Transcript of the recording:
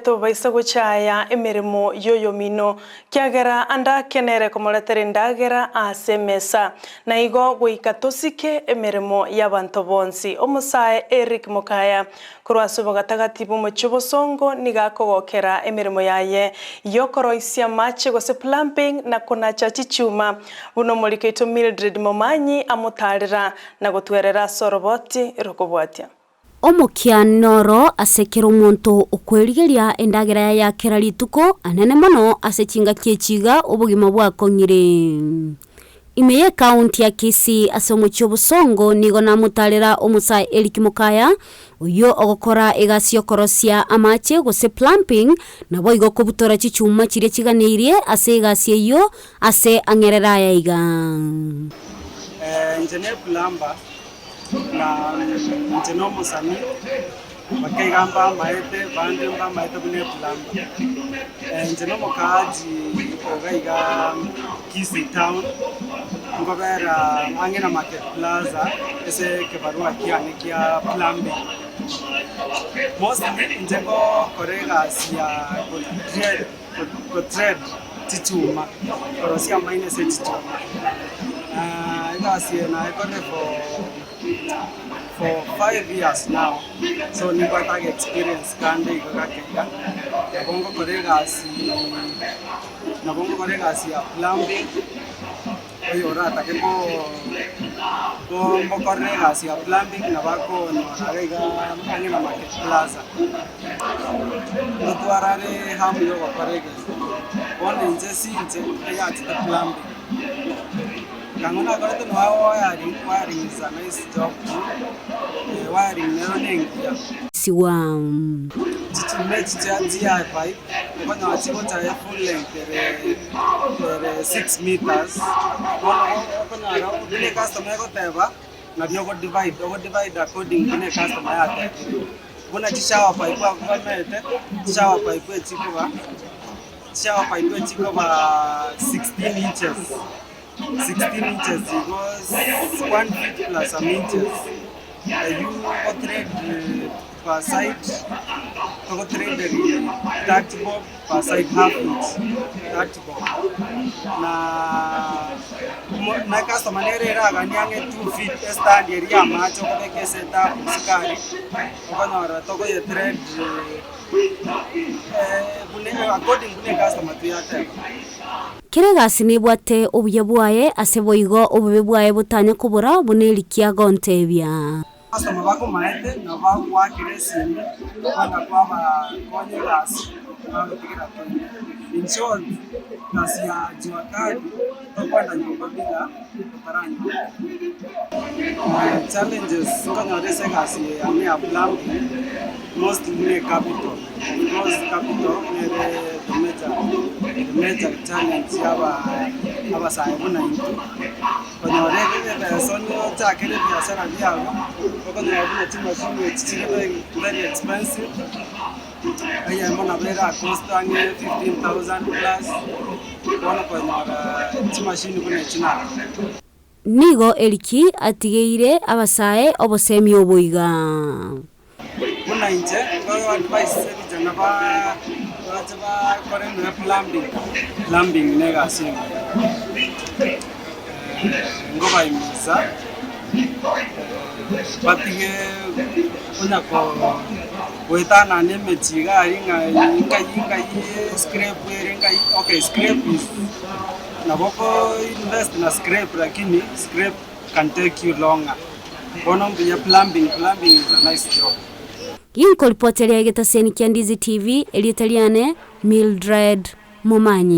To baisa guchaya emirimo yoyo mino kiagera anda kenere komoletere ndagera asemesa na igo guikatosike emirimo y'abantu bonsi omusae Eric Mukaya kurwasubo gatagatibu mu Chibosongo nigakogokera emirimo yaye yokoroisia mache gose plumbing na kuna chachichuma buno muliketo Mildred Momanyi amutarira na gutwerera soroboti rokobwatia Omukianoro asekera omuntu okwerigeria endagera ya kera lituko anene mono asechinga kiechiga obugima bwakongire imeye county ya Kisii asomo Chibosongo nigo namutarira omusae Eric Mukaya uyo ogokora egasio korosia amache gose plumbing nabo igokobutora chichuma chire chiganirie ase egasie yo ase angerera yaiga engineer plumber na njeno musani bakigamba maete bande mba maete bune plumber njeno mukaji ogaiga Kisii town ngobera angena market plaza ese kebarua kiani kia plumbing mostly njego korega sia trade tichuma orosia maine se tichuma I got it for 5 years now. So I got experience kandi ikakakeka. Nabongo korega si plumbing. Oyora takemo bombo korega si plumbing nabako no arega angena market plaza. Notwarare hamyo korega. One injesi ya tita plumbing. Kangona korete no wiring is a nice job. Wiring never nengia. Siwa. Chichimechia pipe. Kono achibota full length 6 meters. Kono ara bune customer ko teba na dio ko divide according to customer yake. Bona chishawa pipe kwa mete. Chishawa pipe chikoba 16 inches. 16 inches because 1 feet plus some inches. You go trade per side, go trade the 30 bob per side half inch. 30 bob. Na customer nere raga niange 2 feet stand area macho ko ke setup sikari. Ko na to go trade according to customer to yate. Kiregasi nibwate obuye bwaye aseboigo obube bwaye butanya kubura bunelikia gontebya customer bako maete na bako akiresi kwanda kwaba konye gas bapigira in short nasia jiwakadi kwanda nyumba bila taranya challenges kana rese gasi ya plumbing mostly capital because capital the major challenge aba saibuna into kwenye rege sonyo takele biashara yao kwenye wabuna timu shule chichile very expensive aya mbona bera cost ange 15,000 plus wana kwenye timu machine kuna china nigo Eriki atigeire abasae obosemi obuiga kuna inje kwa advice vijana ba korenda plumbing negasi ngoba imiza batige kuna ko wetana nemechiga inga scrape inga okay scrape is naboko invest na scrape lakini scrape can take you longer bono ya plumbing is a nice job. Yinko ripoteria geta seni kia Ndizi TV elitaliane Mildred Momanyi.